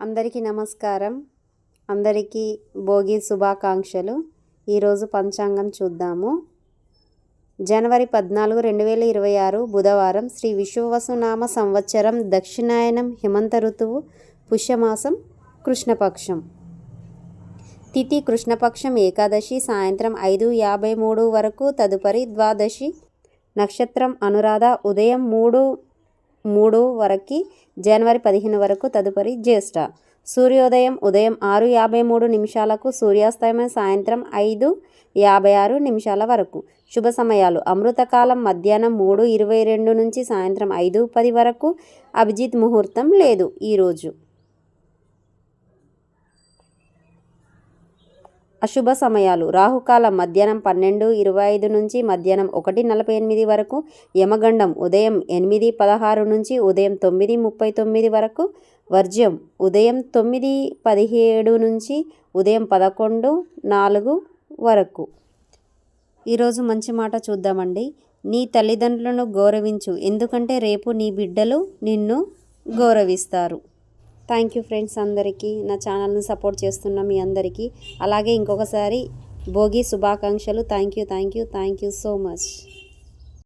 అందరికీ నమస్కారం. అందరికీ భోగి శుభాకాంక్షలు. ఈరోజు పంచాంగం చూద్దాము. జనవరి 14, 2026 బుధవారం. శ్రీ విశ్వవసునామ సంవత్సరం, దక్షిణాయనం, హిమంత ఋతువు, పుష్యమాసం, కృష్ణపక్షం. తిథి కృష్ణపక్షం ఏకాదశి సాయంత్రం 5:53 వరకు, తదుపరి ద్వాదశి. నక్షత్రం అనురాధ ఉదయం 3:03 వరకు, జనవరి 15 వరకు, తదుపరి జ్యేష్ఠ. సూర్యోదయం ఉదయం 6:53 సూర్యాస్తమయం సాయంత్రం 5:56 వరకు. శుభ సమయాలు: అమృతకాలం మధ్యాహ్నం 3:22 నుంచి సాయంత్రం 5:10 వరకు. అభిజిత్ ముహూర్తం లేదు ఈరోజు. అశుభ సమయాలు: రాహుకాలం మధ్యాహ్నం 12:25 నుంచి మధ్యాహ్నం 1:48 వరకు. యమగండం ఉదయం 8:16 నుంచి ఉదయం 9:39 వరకు. వర్జ్యం ఉదయం 9:17 నుంచి ఉదయం 11:04 వరకు. ఈరోజు మంచి మాట చూద్దామండి. నీ తల్లిదండ్రులను గౌరవించు, ఎందుకంటే రేపు నీ బిడ్డలు నిన్ను గౌరవిస్తారు. Thank you friends. అందరికీ నా ఛానల్ని సపోర్ట్ చేస్తున్న మీ అందరికీ అలాగే ఇంకొకసారి భోగి శుభాకాంక్షలు. Thank you so much.